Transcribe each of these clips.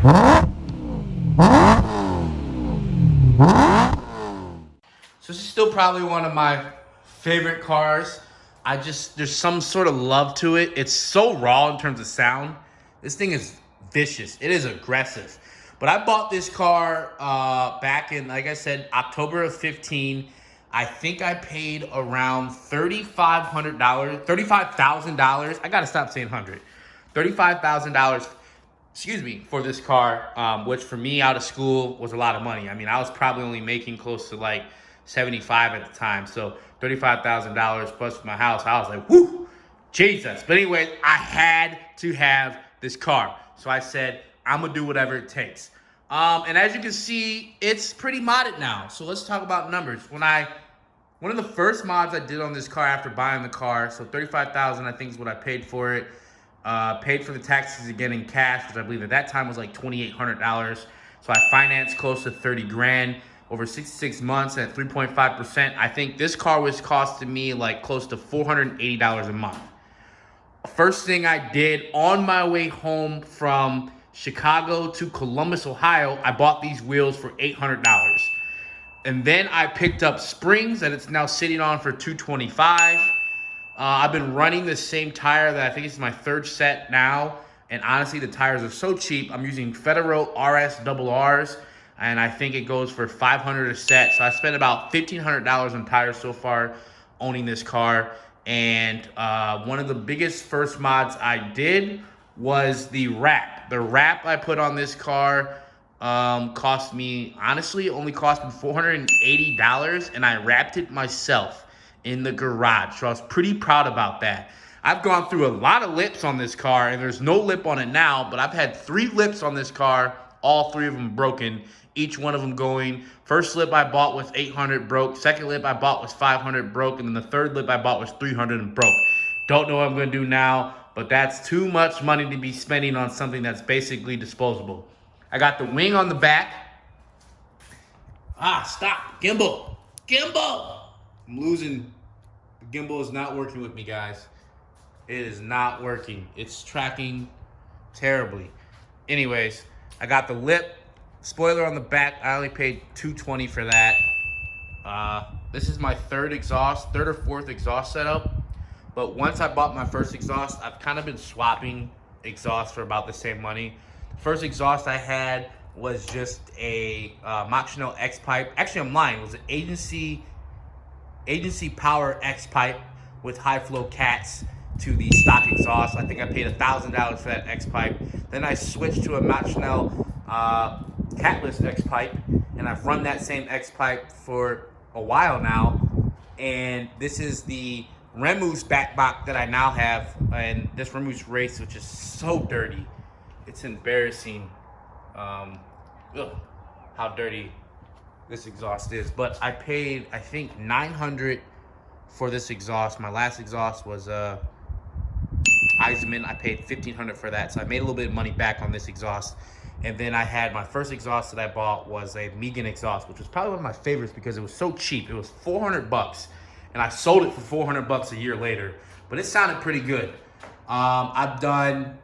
So this is still probably one of my favorite cars. There's some sort of love to it. It's so raw in terms of sound. This thing is vicious. It is aggressive. But I bought this car back in, like I said, October of 15. I think I paid around $35,000. I gotta stop saying hundred. $35,000, excuse me, for this car, which for me out of school was a lot of money. I mean, I was probably only making close to like 75 at the time. So $35,000 plus my house. I was like, whoo, Jesus. But anyway, I had to have this car. So I said, I'm gonna do whatever it takes. And as you can see, it's pretty modded now. So let's talk about numbers. One of the first mods I did on this car after buying the car, so $35,000 I think is what I paid for it. Paid for the taxes again in cash, which I believe at that time was like $2,800. So I financed close to 30 grand over 66 months at 3.5%. I think this car was costing me like close to $480 a month. First thing I did on my way home from Chicago to Columbus, Ohio, I bought these wheels for $800. And then I picked up springs that it's now sitting on for $225. I've been running the same tire that I think is my third set now. And honestly, the tires are so cheap. I'm using Federo RS double Rs. And I think it goes for $500 a set. So I spent about $1,500 on tires so far owning this car. And one of the biggest first mods I did was the wrap. The wrap I put on this car cost me, honestly, only cost me $480, and I wrapped it myself in the garage. So I was pretty proud about that. I've gone through a lot of lips on this car, and there's no lip on it now, but I've had 3 lips on this car, all 3 of them broken, each one of them going. First lip I bought was $800, broke. Second lip I bought was $500, broke. And then the third lip I bought was $300 and broke. Don't know what I'm gonna do now, but that's too much money to be spending on something that's basically disposable. I got the wing on the back. Stop, gimbal, gimbal. I'm losing, the gimbal is not working with me, guys. It is not working. It's tracking terribly. Anyways, I got the lip, spoiler on the back. I only paid $220 for that. This is my third or fourth exhaust setup. But once I bought my first exhaust, I've kind of been swapping exhaust for about the same money. First exhaust I had was just a Mach Chanel X pipe. Actually, I'm lying. It was an agency power X pipe with high flow cats to the stock exhaust. I think I paid $1,000 for that X pipe. Then I switched to a Mach Chanel catless X pipe, and I've run that same X pipe for a while now. And this is the Remus back box that I now have, and this Remus race, which is so dirty. It's embarrassing how dirty this exhaust is. But I paid, I think, $900 for this exhaust. My last exhaust was Eisenman. I paid $1,500 for that, so I made a little bit of money back on this exhaust. And then I had my first exhaust that I bought was a Megan exhaust, which was probably one of my favorites because it was so cheap. It was $400, and I sold it for $400 a year later. But it sounded pretty good. I've done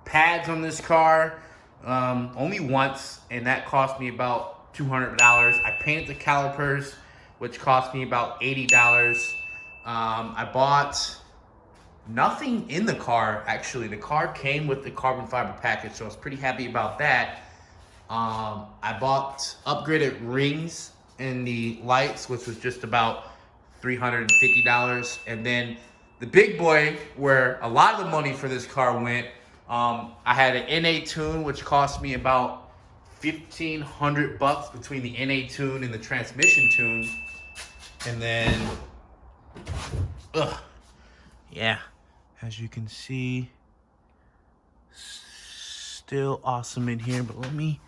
pads on this car only once, and that cost me about $200. I painted the calipers, which cost me about $80. I bought nothing in the car, actually. The car came with the carbon fiber package, so I was pretty happy about that. I bought upgraded rings in the lights, which was just about $350. And then the big boy, where a lot of the money for this car went, I had an NA tune, which cost me about $1,500 between the NA tune and the transmission tune. And then, yeah, as you can see, still awesome in here, but let me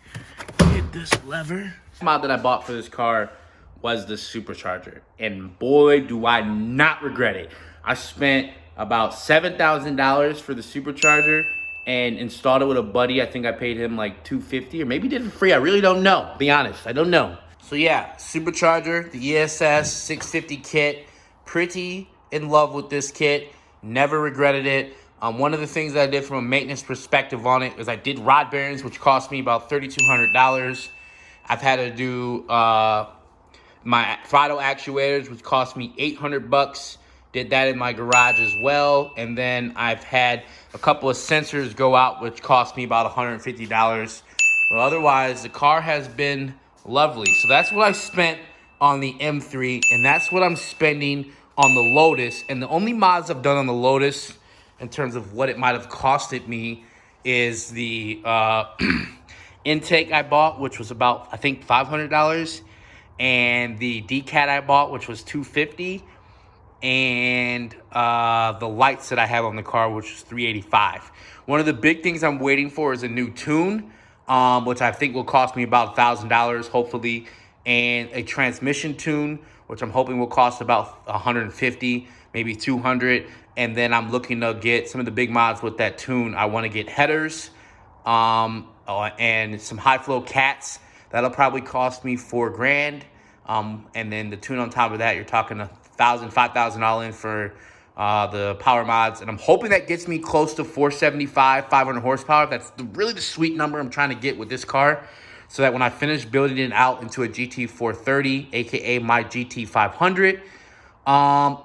hit this lever. The mod that I bought for this car was the supercharger, and boy, do I not regret it. I spent about $7,000 for the supercharger and installed it with a buddy. I think I paid him like $250, or maybe did it for free. I really don't know, be honest, I don't know. So yeah, supercharger, the ESS 650 kit, pretty in love with this kit, never regretted it. One of the things that I did from a maintenance perspective on it is I did rod bearings, which cost me about $3,200. I've had to do my throttle actuators, which cost me $800. Did that in my garage as well. And then I've had a couple of sensors go out, which cost me about $150. But otherwise, the car has been lovely. So that's what I spent on the M3, and that's what I'm spending on the Lotus. And the only mods I've done on the Lotus in terms of what it might have costed me is the intake I bought, which was about, I think, $500, and the decat I bought, which was $250, and the lights that I have on the car, which is $385. One of the big things I'm waiting for is a new tune, which I think will cost me about $1,000, hopefully, and a transmission tune, which I'm hoping will cost about $150, maybe $200. And then I'm looking to get some of the big mods with that tune. I want to get headers, and some high flow cats. That'll probably cost me $4,000. And then the tune on top of that, you're talking $1,000, $5,000 all in for the power mods. And I'm hoping that gets me close to 475, 500 horsepower. That's really the sweet number I'm trying to get with this car, so that when I finish building it out into a GT430, aka my GT500,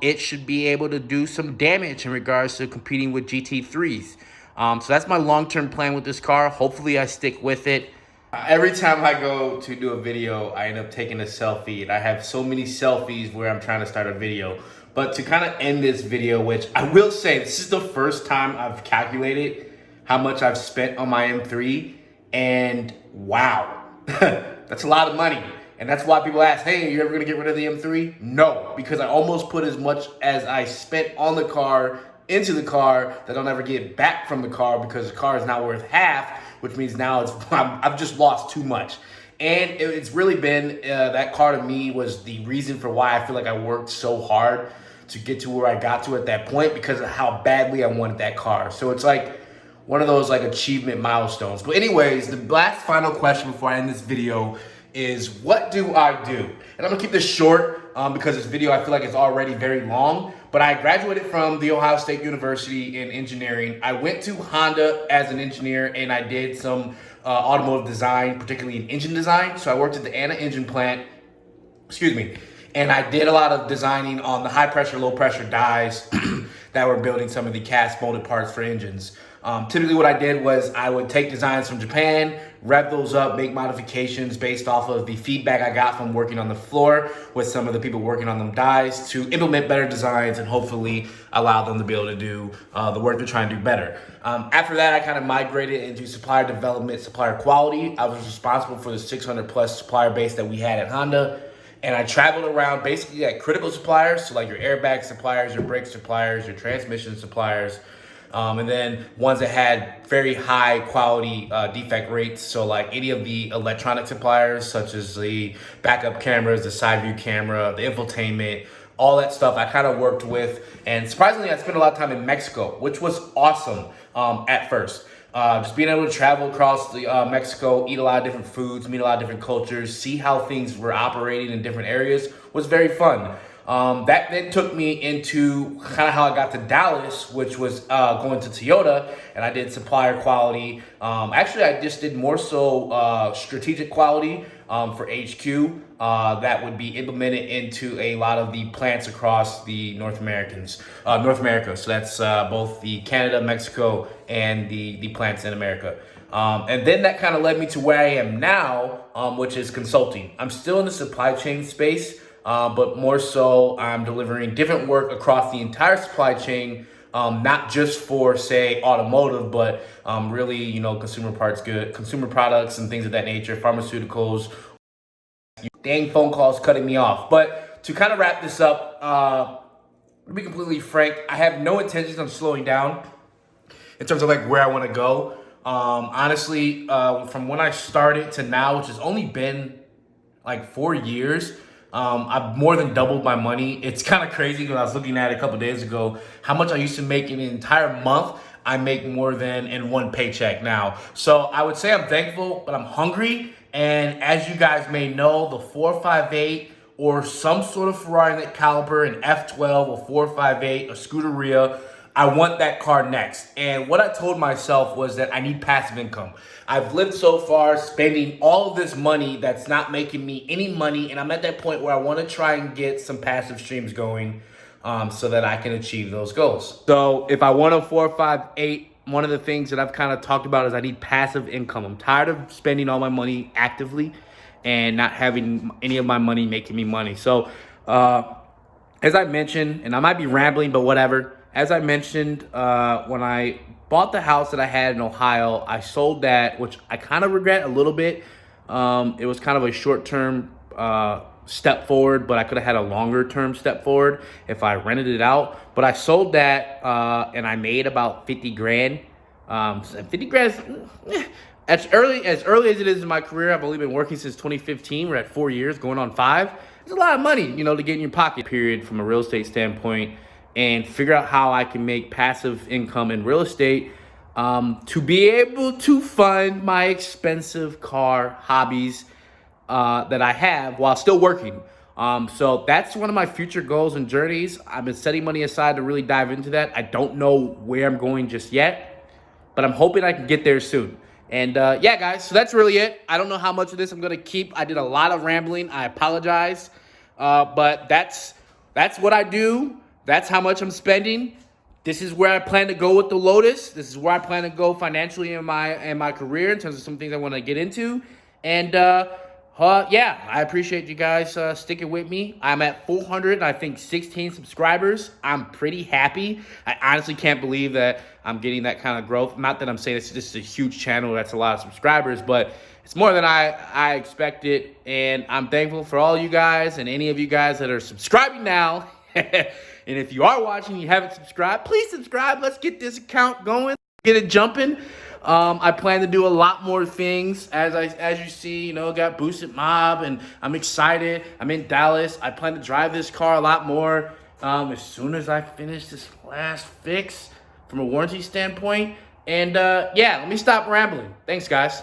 it should be able to do some damage in regards to competing with GT3s. So that's my long-term plan with this car. Hopefully I stick with it. Every time I go to do a video, I end up taking a selfie, and I have so many selfies where I'm trying to start a video. But to kind of end this video, which I will say, this is the first time I've calculated how much I've spent on my M3, and wow, that's a lot of money. And that's why people ask, hey, are you ever gonna get rid of the M3? No, because I almost put as much as I spent on the car into the car that I'll never get back from the car, because the car is now worth half, which means now I've just lost too much. And it's really been, that car to me was the reason for why I feel like I worked so hard to get to where I got to at that point, because of how badly I wanted that car. So it's like one of those like achievement milestones. But anyways, the last final question before I end this video is, what do I do? And I'm gonna keep this short because this video I feel like is already very long, but I graduated from The Ohio State University in engineering. I went to Honda as an engineer, and I did some automotive design, particularly in engine design. So I worked at the Anna engine plant, and I did a lot of designing on the high pressure, low pressure dies that were building some of the cast molded parts for engines. Typically what I did was I would take designs from Japan, rev those up, make modifications based off of the feedback I got from working on the floor with some of the people working on them dies, to implement better designs and hopefully allow them to be able to do the work they're trying to do better. After that, I kind of migrated into supplier development, supplier quality. I was responsible for the 600 plus supplier base that we had at Honda. And I traveled around basically at critical suppliers, so like your airbag suppliers, your brake suppliers, your transmission suppliers, and then ones that had very high quality defect rates. So like any of the electronic suppliers, such as the backup cameras, the side view camera, the infotainment, all that stuff I kind of worked with. And surprisingly, I spent a lot of time in Mexico, which was awesome at first. Just being able to travel across the Mexico, eat a lot of different foods, meet a lot of different cultures, see how things were operating in different areas was very fun. That then took me into kind of how I got to Dallas, which was going to Toyota, and I did supplier quality. Actually, I just did more so strategic quality for HQ that would be implemented into a lot of the plants across the North America. So that's both the Canada, Mexico, and the plants in America. And then that kind of led me to where I am now, which is consulting. I'm still in the supply chain space, but more so I'm delivering different work across the entire supply chain, not just for, say, automotive, but really, you know, consumer products and things of that nature, pharmaceuticals. Dang phone calls cutting me off. But to kind of wrap this up, to be completely frank, I have no intentions of slowing down in terms of like where I want to go. Honestly, from when I started to now, which has only been like 4 years, I've more than doubled my money. It's kind of crazy because I was looking at it a couple days ago, how much I used to make in an entire month. I make more than in one paycheck now. So I would say I'm thankful, but I'm hungry. And as you guys may know, the 458 or some sort of Ferrari in that caliber, an F12 or 458, a Scuderia, I want that car next. And what I told myself was that I need passive income. I've lived so far spending all of this money that's not making me any money, and I'm at that point where I want to try and get some passive streams going so that I can achieve those goals. So if I want a 458, one of the things that I've kind of talked about is I need passive income. I'm tired of spending all my money actively and not having any of my money making me money. So as I mentioned, and I might be rambling, but whatever. As I mentioned, when I bought the house that I had in Ohio, I sold that, which I kind of regret a little bit. It was kind of a short-term step forward, but I could have had a longer-term step forward if I rented it out. But I sold that, and I made about 50 grand. 50 grand is as early as it is in my career. I've only been working since 2015. We're at 4 years, going on 5. It's a lot of money, you know, to get in your pocket, period, from a real estate standpoint, and figure out how I can make passive income in real estate to be able to fund my expensive car hobbies that I have while still working. So that's one of my future goals and journeys. I've been setting money aside to really dive into that. I don't know where I'm going just yet, but I'm hoping I can get there soon. And yeah, guys, so that's really it. I don't know how much of this I'm going to keep. I did a lot of rambling. I apologize. But that's what I do. That's how much I'm spending. This is where I plan to go with the Lotus. This is where I plan to go financially in my career in terms of some things I want to get into. And yeah, I appreciate you guys sticking with me. I'm at 416 subscribers. I'm pretty happy. I honestly can't believe that I'm getting that kind of growth. Not that I'm saying this is a huge channel, that's a lot of subscribers, but it's more than I expected. And I'm thankful for all you guys and any of you guys that are subscribing now. And if you are watching and you haven't subscribed, please subscribe. Let's get this account going, get it jumping. I plan to do a lot more things as you see, you know, got Boosted Mob, and I'm excited. I'm in Dallas. I plan to drive this car a lot more as soon as I finish this last fix from a warranty standpoint. And yeah, let me stop rambling. Thanks, guys.